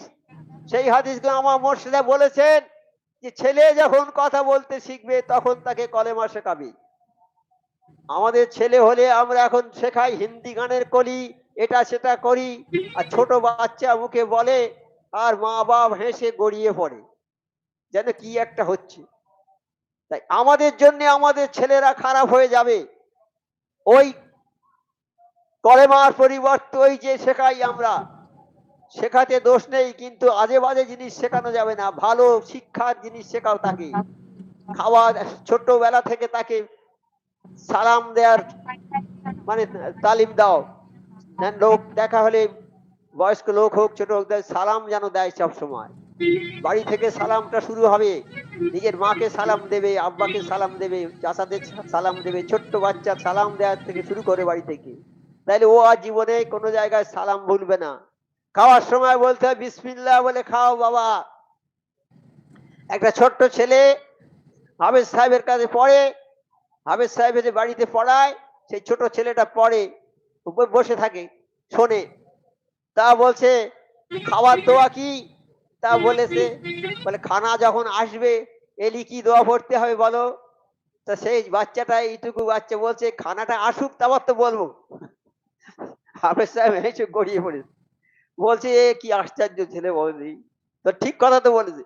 সেই হাদিসগুলো আমার মুর্শিদা বলেছেন যে ছেলে যখন কথা বলতে শিখবে তখন তাকে কলেমা শেখাবে। আমাদের ছেলে হলে আমরা এখন শেখাই হিন্দি গানের কলি, এটা সেটা করি, আর ছোট বাচ্চা মুখে বলে আর মা বাপ হেসে গড়িয়ে পড়ে যেন কি একটা হচ্ছে। তাই আমাদের জন্য আমাদের ছেলেরা খারাপ হয়ে যাবে। ওই কলেমার পরিবর্তে ওই যে শেখাই আমরা, শেখাতে দোষ নেই, কিন্তু আজে বাজে জিনিস শেখানো যাবে না, ভালো শিক্ষার জিনিস শেখাও তাকে। খাওয়া, ছোটবেলা থেকে তাকে সালাম দেওয়ার মানে তালিম দাও। লোক দেখা হলে, বয়স্ক লোক হোক ছোট হোক, সালাম যেন দেয় সব সময়। বাড়ি থেকে সালামটা শুরু হবে, নিজের মাকে সালাম দেবে, আব্বাকে সালাম দেবে, চাচাদের সালাম দেবে, ছোট্ট বাচ্চা সালাম দেওয়ার থেকে শুরু করে বাড়ি থেকে। তাইলে ও আর জীবনে কোনো জায়গায় সালাম ভুলবে না। খাওয়ার সময় বলতে হয় বিসমিল্লাহ বলে খাও বাবা। একটা ছোট্ট ছেলে হাফেজ সাহেবের কাছে পড়ে, হাফেজ সাহেব যে বাড়িতে পড়ায়, সেই ছোট ছেলেটা পড়ে, উপর বসে থাকে, শোনে। তা বলছে খাওয়ার দোয়া কি? তা বলেছে, বলে খানা যখন আসবে এলি কি দোয়া পড়তে হবে বলো? তা সেই বাচ্চাটা এইটুকু বাচ্চা বলছে খানাটা আসুক তারপর তো বলবো। হাফেজ সাহেব এসে গড়িয়ে পড়েছে, বলছে এ কি আশ্চর্য ছেলে বলেনি, তো ঠিক কথা তো বলেছে,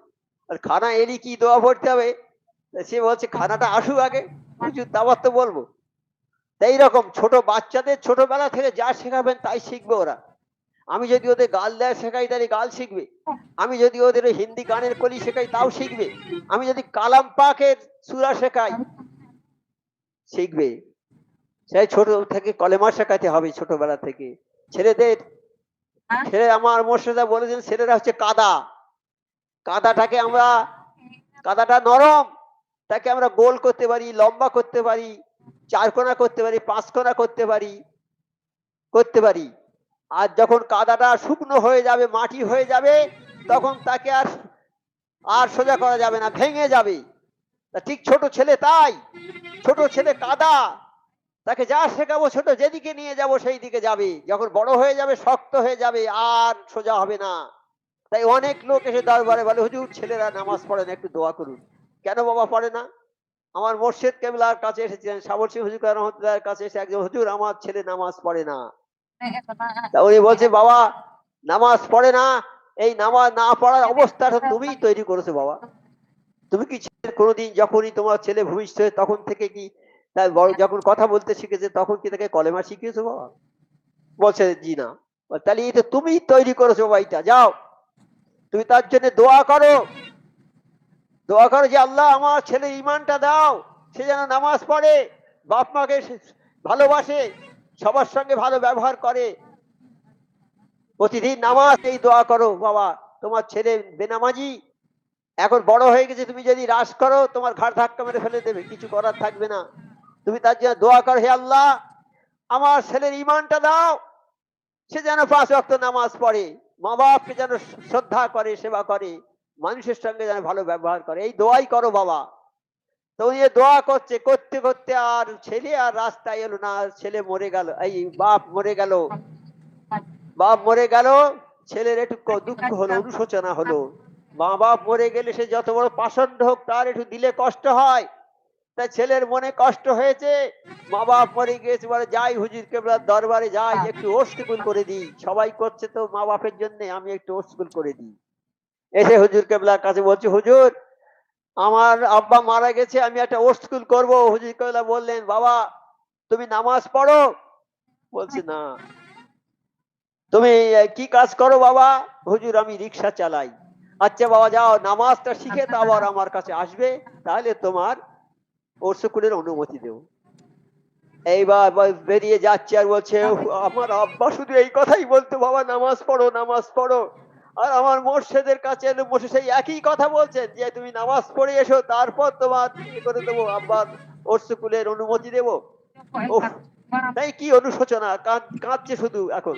আর খানা এলি কি দোয়া পড়তে হবে। তা সে বলছে খানাটা আসুক আগে, হুজুর তারপর তো বলবো। তাই এইরকম ছোট বাচ্চাদের ছোটবেলা থেকে যা শেখাবেন তাই শিখবে ওরা। আমি যদি ওদের গাল দেওয়া শেখাই তাহলে গাল শিখবে, আমি যদি ওদের ওই হিন্দি গানের কলি শেখাই তাও শিখবে, আমি যদি কালাম পাকের সূরা শেখাই শিখবে। সেই ছোট থেকে কলেমা শেখাতে হবে ছোটবেলা থেকে ছেলেদের। ছেলে আমার মোর্শেদা বলেছেন ছেলেরা হচ্ছে কাদা, কাদাটাকে আমরা, কাদাটা নরম, তাকে আমরা গোল করতে পারি, লম্বা করতে পারি, চারকোনা করতে পারি, পাঁচকোনা করতে পারি, করতে পারি। আর যখন কাদাটা শুকনো হয়ে যাবে, মাটি হয়ে যাবে, তখন তাকে আর আর সোজা করা যাবে না, ভেঙে যাবে। তা ঠিক ছোট ছেলে তাই, ছোট ছেলে কাদা, তাকে যা শেখাবো ছোট যেদিকে নিয়ে যাব সেই দিকে যাবে, যখন বড় হয়ে যাবে শক্ত হয়ে যাবে আর সোজা হবে না। তাই অনেক লোক এসে দরবারে বলে হুজুর ছেলেরা নামাজ পড়ে না, একটু দোয়া করুন। কেন বাবা পড়ে না? আমার মোর্শেদ কেবলার কাছে এসেছিলেন, সাবর সিং হুজুর রহমতুল্লাহর কাছে এসে একজন হুজুর আমার ছেলে নামাজ পড়ে না। তা উনি বলছে বাবা নামাজ পড়ে না, এই নামাজ না পড়ার অবস্থাটা তুমিই তৈরি করেছো বাবা। তুমি কি কোনোদিন যখনই তোমার ছেলে ভূমিষ্ঠ হয় তখন থেকে কি তার বড় যখন কথা বলতে শিখেছে তখন কি তাকে কলেমা শিখিয়েছো বাবা? বলছে জি না। তাহলে এটা তুমি তৈরি করেছো বাবা, এটা যাও তুমি তার জন্য দোয়া করো, দোয়া করো যে আল্লাহ আমার ছেলে ইমানটা দাও, সে যেন নামাজ পড়ে, বাপ মাকে ভালোবাসে, সবার সঙ্গে ভালো ব্যবহার করে, প্রতিদিন নামাজ। এই দোয়া করো বাবা, তোমার ছেলে বেনামাজি এখন বড় হয়ে গেছে, তুমি যদি রাস করো তোমার ঘাড় ধাক্কা মেরে ফেলে দেবে, কিছু করার থাকবে না। তুমি তার জন্য দোয়া করো হে আল্লাহ আমার ছেলের ইমানটা দাও, সে যেন 5 ওয়াক্ত নামাজ পড়ে, মা বাপকে যেন শ্রদ্ধা করে, সেবা করে, মানুষের সঙ্গে যেন ভালো ব্যবহার করে, এই দোয়াই করো বাবা। তো উনি দোয়া করছে, করতে করতে আর ছেলে আর রাস্তায় এলো না, ছেলে মরে গেল, এই বাপ মরে গেল, বাপ মরে গেল। ছেলের একটু দুঃখ হলো, অনুশোচনা হলো। মা বাপ মরে গেলে সে যত বড় পাষণ্ড হোক তার একটু দিলে কষ্ট হয়, তাই ছেলের মনে কষ্ট হয়েছে। মা বাপ মরে গিয়েছে বলে যাই হুজুর কেবলার দরবারে যাই, একটু ওস্তুকুল করে দিই, সবাই করছে তো মা বাপের জন্য, আমি একটু ওস্তুকুল করে দিই। এসে হুজুর কেবলার কাছে বলছে হুজুর আমার আব্বা মারা গেছে, আমি একটা ওস্তুকুল করবো। হুজুর কেবলা বললেন বাবা তুমি নামাজ পড়ো? বলছে না। তুমি কি কাজ করো বাবা? হুজুর আমি রিক্সা চালাই। আচ্ছা বাবা যাও নামাজটা শিখে তো আবার আমার কাছে আসবে, তাহলে তোমার ওস্তুকুলের অনুমতি দেব। এইবার বেরিয়ে যাচ্ছে আর বলছে আমার আব্বা শুধু এই কথাই বলতো বাবা নামাজ পড়ো নামাজ পড়ো। আর আমার মোর্শেদের কাছে এলো, বসে সেই একই কথা বলছেন যে তুমি নামাজ পড়ে এসো তারপর তোমার ইয়ে করে দেবো, আব্বার ওস্তুকুলের অনুমতি দেবো। ওহ, তাই কি অনুশোচনা, কাঁদছে শুধু এখন।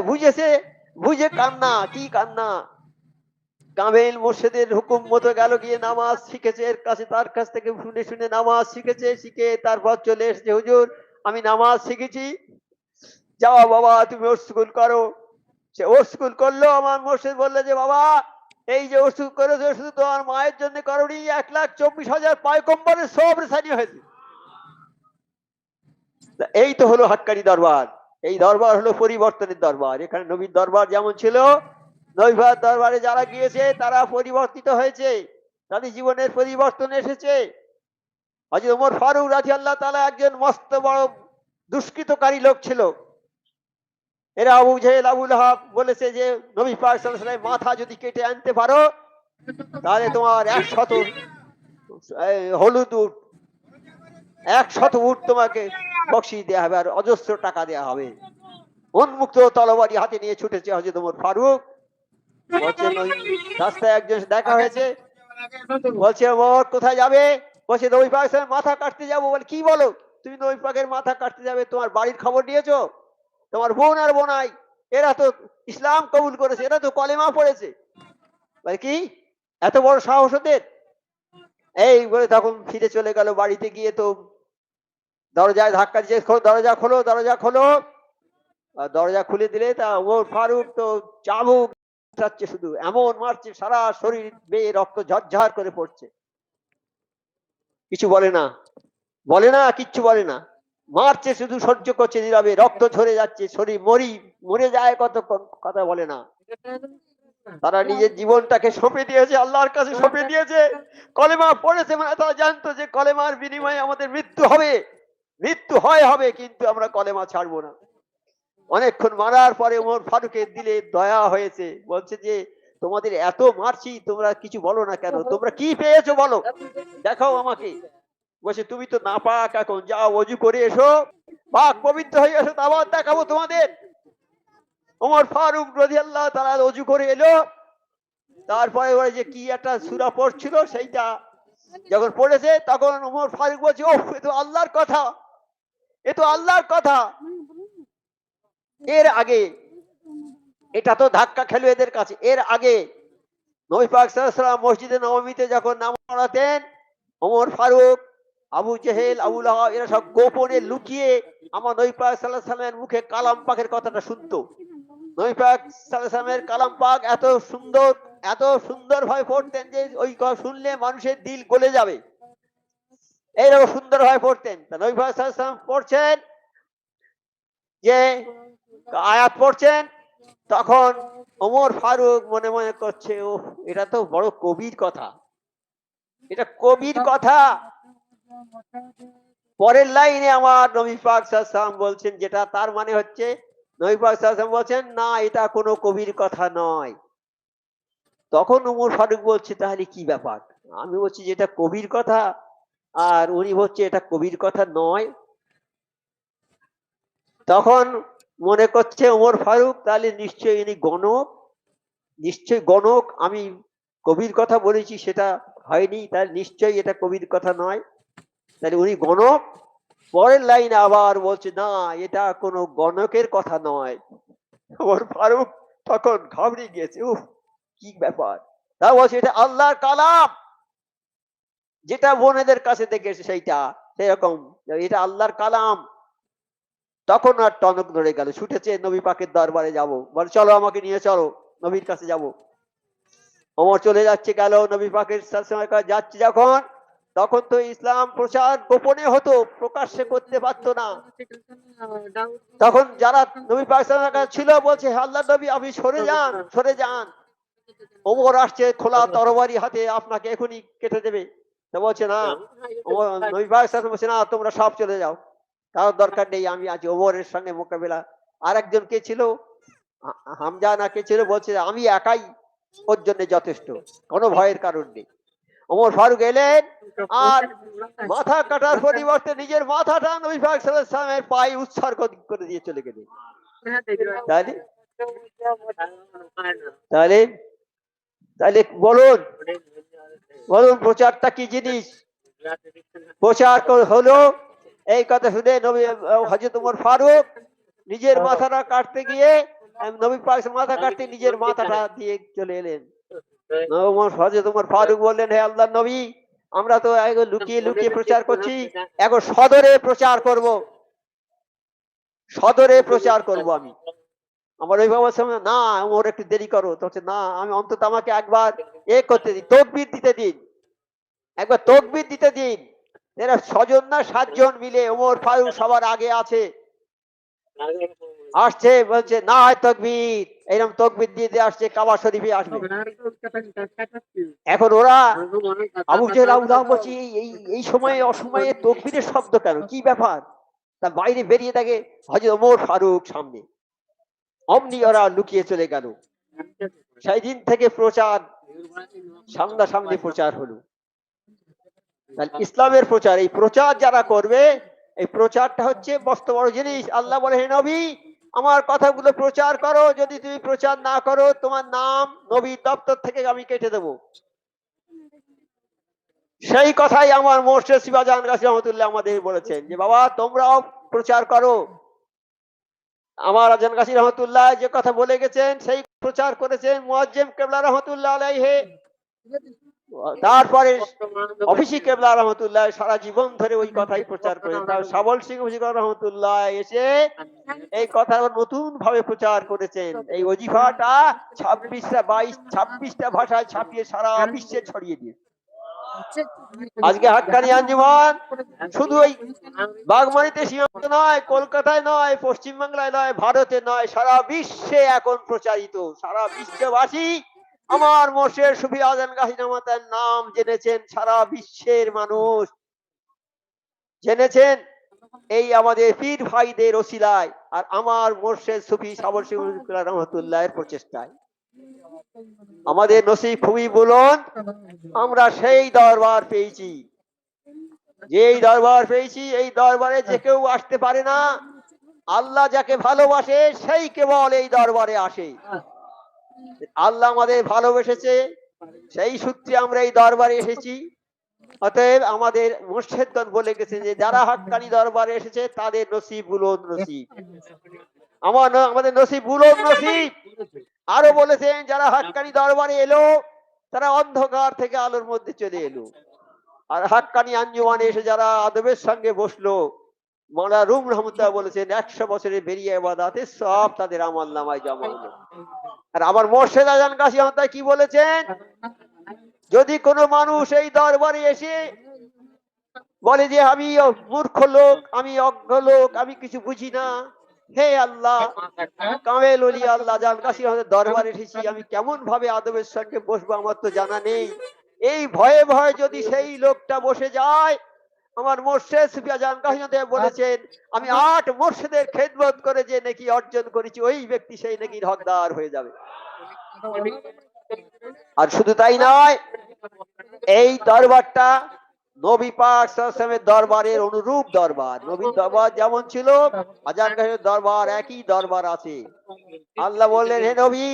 বুঝেছে, বুঝে কান্না, কি কান্না। কামেল মোর্শেদের হুকুম মতো গেল, গিয়ে নামাজ শিখেছে, এর কাছে তার কাছ থেকে শুনে শুনে নামাজ শিখেছে, শিখে তারপর চলে এসেছে হুজুর আমি নামাজ শিখেছি, যাও বাবা তুমি ওস্তুকুল করো। সে ওস্তুকুল করলো। আমার মোর্শেদ বললো যে বাবা এই যে ওস্তুকুল করেছো শুধু তোমার মায়ের জন্য করোনি, 1,24,000 পয়গম্বরের সব রেসানি হয়েছে। এই তো হলো হাক্কানি দরবার, এই দরবার হলো পরিবর্তনের দরবার। এখানে নবীর দরবার যেমন ছিল, নবীর দরবারে যারা গিয়েছে তারা পরিবর্তিত হয়েছে, তাদের জীবনের পরিবর্তন এসেছে। হযরত ওমর ফারুক রাদিয়াল্লাহু তাআলা একজন মস্ত বড় দুষ্কৃতকারী লোক ছিল। এরা আবু জেহেল আবু লাহাব বলেছে যে নবী পাক সাল্লাল্লাহু আলাইহি ওয়াসাল্লামের মাথা যদি কেটে আনতে পারো তাহলে তোমার 100 হলুদ উট, 100 উট তোমাকে বকশিশ দেওয়া হবে আর অজস্র টাকা দেওয়া হবে। উন্মুক্ত তরবারি হাতে নিয়ে ছুটেছে হযরত ওমর ফারুক। বলছেন ওই রাস্তায় একজন দেখা হয়েছে, বলছে ওমর কোথায় যাবে? বলছে নবী পাক সাল্লাল্লাহু আলাইহি ওয়াসাল্লামের মাথা কাটতে যাবো। বলে কি বলো, তুমি নবী পাকের মাথা কাটতে যাবে? তোমার বাড়ির খবর নিয়েছো? তোমার বোন আর বোনাই এরা তো ইসলাম কবুল করেছে, এরা তো কলেমা পড়েছে। বলে কি এত বড় সাহস ওদের? এই বলে তখন ফিরে চলে গেল। বাড়িতে গিয়ে তো দরজায় ধাক্কা দিয়ে দরজা খোলো দরজা খোলো, আর দরজা খুলে দিলে তা ওমর ফারুক তো চাবুক চাচ্ছে, শুধু এমন মারছে সারা শরীর বেয়ে রক্ত ঝরঝর করে পড়ছে। কিছু বলে না, বলে না, কিচ্ছু বলে না, মারছে শুধু সহ্য করছে নীরবে, রক্ত ঝরে যাচ্ছে, শরীর মরে যায়, কত কথা বলে না। তারা নিজের জীবনটাকে সঁপে দিয়েছে, আল্লাহর কাছে সঁপে দিয়েছে। কলেমা পড়েছে মানে তারা জানতো যে কলেমার বিনিময়ে আমাদের মৃত্যু হবে, মৃত্যু হবে, কিন্তু আমরা কলেমা ছাড়বো না। অনেকক্ষণ মারার পরে ওমর ফারুকের দিলে দয়া হয়েছে, বলছে যে তোমাদের এত মারছি, তোমরা কিছু বলো না কেন, তোমরা কি পেয়েছো বলো, দেখাও আমাকে। বলছে তুমি তো না পাক, এখন যাও অজু করে এসো, পাক পবিত্র হয়ে এসো, আবার দেখাবো তোমাদের। ওমর ফারুক রাদিয়াল্লাহু তাআলা অজু করে এলো, তারপরে ওই যে কি একটা সূরা পড়ছিল সেইটা যখন পড়েছে, তখন ওমর ফারুক বলছে ওহ, এ তো আল্লাহর কথা, এ তো আল্লাহর কথা। এর আগে এটা তো ধাক্কা খেলো এদের কাছে। এর আগে নবী পাক সাল্লাল্লাহু আলাইহি ওয়াসাল্লাম মসজিদে নববীতে যখন নামাজ পড়াতেন, ওমর ফারুক, আবু জেহেল, আবু লাহাব এরা সব গোপনে লুকিয়ে আমার নবী পাক সাল্লাল্লাহু আলাইহি ওয়াসাল্লামের মুখে কালাম পাকের কথাটা শুনতো। নবী পাক সাল্লাল্লাহু আলাইহি ওয়াসাল্লামের কালাম পাক এত সুন্দর ভাবে পড়তেন যে ওই কথা শুনলে মানুষের দিল গলে যাবে, এইরকম সুন্দর ভাবে পড়তেন। নবী পাক সাল্লাল্লাহু আলাইহি ওয়াসাল্লাম পড়ছেন, যে আয়াত পড়ছেন, তখন ওমর ফারুক মনে মনে করছে ও, এটা তো বড় কবির কথা, এটা কবির কথা। পরের লাইনে আমার নবী পাক সাল্লাল্লাহু আলাইহি ওয়াসাল্লাম বলছেন, যেটা তার মানে হচ্ছে নবী পাক সাল্লাল্লাহু আলাইহি ওয়াসাল্লাম বলছেন না, এটা কোনো কবির কথা নয়। তখন ওমর ফারুক বলছে তাহলে কি ব্যাপার, আমি বলছি যে এটা কবির কথা, আর উনি বলছে এটা কবির কথা নয়। তখন মনে করছে ওমর ফারুক তাহলে নিশ্চয়ই ইনি গণক, নিশ্চয়ই গণক, আমি কবির কথা বলেছি সেটা হয়নি, তাহলে নিশ্চয়ই এটা কবির কথা নয়, তাহলে উনি গণক। পরের লাইনে আবার বলছে না, এটা কোনো গণকের কথা নয়। ওমর ফারুক তখন ঘাবড়ে গিয়েছে, উফ কি ব্যাপার। তা বলছে এটা আল্লাহর কালাম, যেটা বোনেদের কাছে দেখেছে সেইটা সেরকম, এটা আল্লাহর কালাম। তখন আর টনক নড়ে গেল, ছুটেছে নবী পাকের দরবারে যাব, বলে চলো আমাকে নিয়ে চলো, নবীর কাছে যাব। ওমর চলে যাচ্ছে, গেল নবী পাকের কাছে যাচ্ছে যখন, তখন তো ইসলাম প্রচার গোপনে হতো, প্রকাশ্যে করতে পারতো না। তখন যারা নবী পাক সাল্লাল্লাহু আলাইহি ওয়াসাল্লামের কাছে ছিল বলছে আল্লাহর নবী আপনি সরে যান, সরে যান, ওমর আসছে খোলা তরবারি হাতে, আপনাকে এখনই কেটে দেবে। তো বলছে না, নবী পাক সাল্লাল্লাহু আলাইহি ওয়াসাল্লাম বলছে না, তোমরা সব চলে যাও, কারোর দরকার নেই, আমি আজ ওমরের সঙ্গে মোকাবিলা। আরেকজন কে ছিল, হামজা না কে ছিল, বলছে আমি একাই ওর জন্য যথেষ্ট, কোনো ভয়ের কারণ নেই। ওমর ফারুক এলেন, আর মাথা কাটার পরিবর্তে নিজের মাথাটা নবী পাক সাল্লাল্লাহু আলাইহি ওয়াসাল্লামের পায়ে উৎসর্গ করে দিয়ে চলে গেলেন। তাহলে তাহলে তাহলে বলুন, বলুন প্রচারটা কি জিনিস। প্রচার হলো, এই কথা শুনে নবী হযরত ওমর ফারুক নিজের মাথাটা কাটতে গিয়ে, নবী পাক মাথা কাটতে নিজের মাথাটা দিয়ে চলে এলেন। হযরত ওমর ফারুক বললেন হে আল্লাহর নবী, আমরা তো লুকিয়ে লুকিয়ে প্রচার করছি, এখন সদরে প্রচার করব, সদরে প্রচার করব আমি। আমার অভিভাবক না, ওমর একটু দেরি করো, তো না, আমি অন্তত আমাকে একবার করতে দিন, তকবীর দিতে দিন, একবার তকবীর দিতে দিন। এরা 6 জন না 7 জন মিলে ওমর ফারুক সবার আগে আছে, আসছে, বলছে না হয় তকবীর, এরকম তকবীর দিয়ে দিয়ে আসছে, কাবা শরীফে আসবে। এখন ওরা আবু জেহেল আবু লাহাব বলছে এই সময়ে অসময়ে তকবীরের শব্দ কেন, কি ব্যাপার। তা বাইরে বেরিয়ে দেখে হযরত ওমর ফারুক সামনে, অমনি ওরা লুকিয়ে চলে গেল। সেই দিন থেকে প্রচার সামনাসামনি প্রচার হলো। ইসলামের প্রচার, এই প্রচার যারা করবে, এই প্রচারটা হচ্ছে মস্ত বড় জিনিস। আল্লাহ বলে হে নবী, আমার কথাগুলো প্রচার করো, যদি তুমি প্রচার না করো তোমার নাম নবী দপ্তর থেকে আমি কেটে দেব। সেই কথাই আমার মোর্শেদ শিবাজান গাজী রহমতুল্লাহ আমাদের বলেছেন যে বাবা তোমরাও প্রচার করো। আমার আজান গাজী রহমতুল্লাহ যে কথা বলে গেছেন সেই প্রচার করেছেন মুয়াজ্জেম কেবলা রহমতুল্লাহ আলাইহি। তারপরে অফিসি কেবলা রহমতুল্লাহ সারা জীবন ধরে ওই কথাই প্রচার করেন। সাবল সিং রহমতুল্লাহ এসে এই কথা নতুন ভাবে প্রচার করেছেন। এই ওজিফাটা 26টা ভাষায় ছাপিয়ে সারা বিশ্বে ছড়িয়ে দিয়ে। আজকে হাক্কানি আঞ্জুমান শুধু এই বাগমারীতে সীমাবদ্ধ নয়, কলকাতায় নয়, পশ্চিমবাংলায় নয়, ভারতে নয়, সারা বিশ্বে এখন প্রচারিত। সারা বিশ্ববাসী আমার মোর্শেদ সুফি আজান গাজী নামাতার নাম জেনেছেন, সারা বিশ্বের মানুষ জেনেছেন এই আমাদের পীর ভাইদের ওসিলায় আর আমার মোর্শেদ সুফি সাবর শিবুল্লাহ রহমতুল্লাহের প্রচেষ্টায়। আমাদের নসিব খুবই বলুন, আমরা সেই দরবার পেয়েছি। যেই দরবার পেয়েছি, এই দরবারে যে কেউ আসতে পারে না। আল্লাহ যাকে ভালোবাসে সেই কেবল এই দরবারে আসে। আল্লাহ আমাদের ভালোবেসেছে, সেই সূত্রে আমরা এই দরবারে এসেছি। অতএব আমাদের মুর্শিদগণ বলে গেছে যে যারা হাক্কানি দরবারে এসেছে তাদের নসিব বুলন্দ নসিব। আমাদের নসিব বুলন্দ নসিব। আরো বলেছেন যারা হাক্কানি দরবারে এলো তারা অন্ধকার থেকে আলোর মধ্যে চলে এলো। আর হাক্কানি আঞ্জুমানে এসে যারা আদবের সঙ্গে বসলো, মাওলানা রুম রহমতুল্লাহ বলেছেন 100 বছরে বেরিয়ে ইবাদতে সব তাদের আমলনামায় জমা হলো। আর আমার মোর্শেদ আজান গাজী রহমতুল্লাহ কি বলেছেন, যদি কোনো মানুষ এই দরবারে এসে বলে যে আমি মূর্খ লোক, আমি অজ্ঞ লোক, আমি কিছু বুঝি না, হে আল্লাহ, কামেল ওলি আল্লাহ আজান গাজী রহমতুল্লাহ দরবারে এসেছি, আমি কেমন ভাবে আদবের সঙ্গে বসবো আমার তো জানা নেই, এই ভয়ে ভয়ে যদি সেই লোকটা বসে যায়, আমার মোর্শেদ সুফি আজান গাজী রহমতুল্লাহ বলেছেন আমি 8 মোর্শেদের খেদমত করে যে নেকি অর্জন করেছি, ওই ব্যক্তি সেই নেকির হকদার হয়ে যাবে। আর শুধু তাই নয়, এই দরবারটা নবী পাক সাল্লাল্লাহু আলাইহি ওয়াসাল্লামের দরবারের অনুরূপ দরবার। নবীর দরবার যেমন ছিল আজান গাজীর দরবার একই দরবার আছে। আল্লাহ বললেন, হে নবী,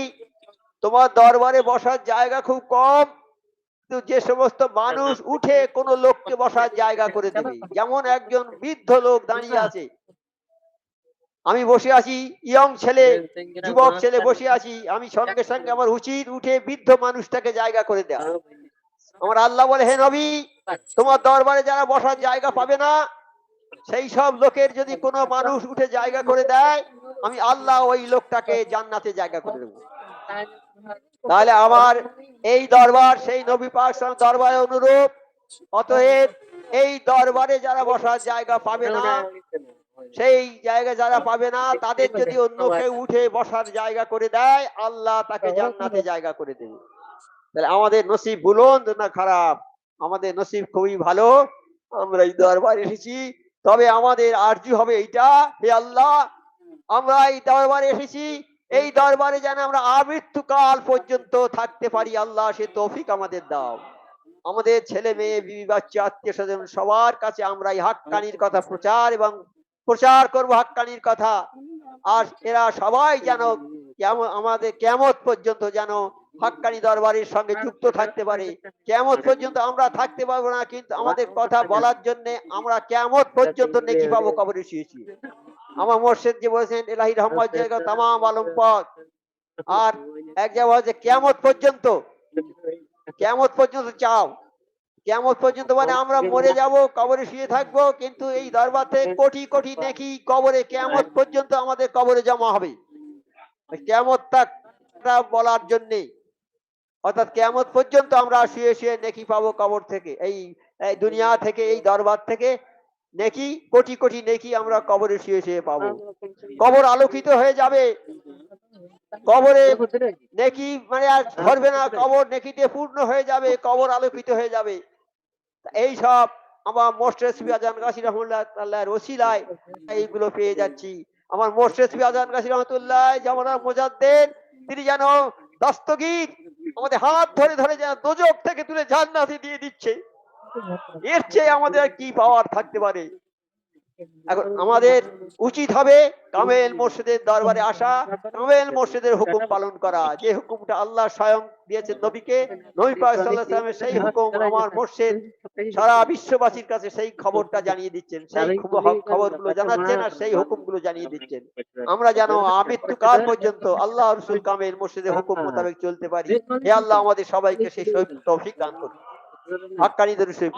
তোমার দরবারে বসার জায়গা খুব কম, কিন্তু যে সমস্ত মানুষ উঠে কোন লোককে বসার জায়গা করে দেবে। যেমন একজন বৃদ্ধ লোক দাঁড়িয়ে আছে, আমি বসে আছি, ইয়ং ছেলে, যুবক ছেলে বসে আছি, আমি সঙ্গে সঙ্গে আমার উচিত উঠে বৃদ্ধ মানুষটাকে জায়গা করে দেওয়া। আমার আল্লাহ বলে, হে নবী, তোমার দরবারে যারা বসার জায়গা পাবে না, সেই সব লোকের যদি কোনো মানুষ উঠে জায়গা করে দেয়, আমি আল্লাহ ওই লোকটাকে জান্নাতে জায়গা করে দেবো। তাহলে আমার এই দরবার সেই নবী পাক সাল্লাল্লাহু আলাইহি ওয়াসাল্লাম দরবারের অনুরূপ। অতএব এই দরবারে যারা বসার জায়গা পাবে না, সেই জায়গা যারা পাবে না, তাদের যদি অন্য কেউ উঠে বসার জায়গা করে দেয়, আল্লাহ তাকে জান্নাতে জায়গা করে দেবে। তাহলে আমাদের নসিব বুলন্দ না খারাপ? আমাদের নসিব খুবই ভালো, আমরা এই দরবারে এসেছি। তবে আমাদের আরজি হবে এইটা, হে আল্লাহ, আমরা এই দরবারে এসেছি, এই দরবারে যেন আমরা আমৃত্যুকাল পর্যন্ত থাকতে পারি, আল্লাহ সে তৌফিক আমাদের দাও। আমাদের ছেলে মেয়ে, বিবি বাচ্চা, আত্মীয় স্বজন সবার কাছে আমরা এই হাক্কানির কথা প্রচার করব, হাক্কানির কথা। আর এরা সবাই যেন আমাদের কিয়ামত পর্যন্ত যেন হাক্কানি দরবারের সঙ্গে যুক্ত থাকতে পারে। কিয়ামত পর্যন্ত আমরা থাকতে পারবো না, কিন্তু আমাদের কথা বলার জন্য আমরা কিয়ামত পর্যন্ত নেকি পাবো কবরে শুয়েছি। আমার মোর্শেদ যে বলেছেন এলাহি রহমত জায়গা তামাম আলম পথ, আর এক জায়গা বলছে কিয়ামত পর্যন্ত, কিয়ামত পর্যন্ত চাও। কিয়ামত পর্যন্ত মানে আমরা মরে যাব, কবরে শুয়ে থাকবো, কিন্তু এই দরবার থেকে কোটি কোটি নেকি কবরে কিয়ামত পর্যন্ত আমাদের কবরে জমা হবে। কিয়ামতটা বলার জন্যে, অর্থাৎ কিয়ামত পর্যন্ত আমরা শুয়ে শুয়ে নেকি পাবো কবর থেকে, এই দুনিয়া থেকে, এই দরবার থেকে নেকি, কোটি কোটি নেকি আমরা কবরে শুয়ে শুয়ে পাবো। কবর আলোকিত হয়ে যাবে, কবরে নেকি মানে আর ধরবে না, কবর নেকিতে পূর্ণ হয়ে যাবে, কবর আলোকিত হয়ে যাবে। এই সব আমার মোর্শেদ সুফি আজান গাজী রহমাতুল্লাহর ওসিলায় এইগুলো পেয়ে যাচ্ছি। আমার মোর্শেদ সুফি আজান গাজী রহমাতুল্লাহ জামানার মুজাদ্দেদ, তিনি যেন দস্তগীর আমাদের হাত ধরে ধরে যেন দোজখ থেকে তুলে জান্নাতে দিয়ে দিচ্ছে। এর চেয়ে আমাদের কি পাওয়ার থাকতে পারে? এখন আমাদের উচিত হবে কামেল মোর্শেদের দরবারে আসা, কামেল মোর্শেদের হুকুম পালন করা। যে হুকুমটা আল্লাহ স্বয়ং দিয়েছেন নবীকে, নবী পাক সাল্লাল্লাহু আলাইহি ওয়াসাল্লামের সেই হুকুম আমার মোর্শেদ সারা বিশ্ববাসীর কাছে সেই খবরটা জানিয়ে দিচ্ছেন, সেই খবরগুলো জানাচ্ছেন আর সেই হুকুমগুলো জানিয়ে দিচ্ছেন। আমরা যেন আমৃত্যুকাল পর্যন্ত আল্লাহ রাসূল কামেল মোর্শেদের হুকুম মোতাবেক চলতে পারি। হে আল্লাহ আমাদের সবাইকে সেই তৌফিক দান করুন। হাক্কানি দরুদ শরীফ।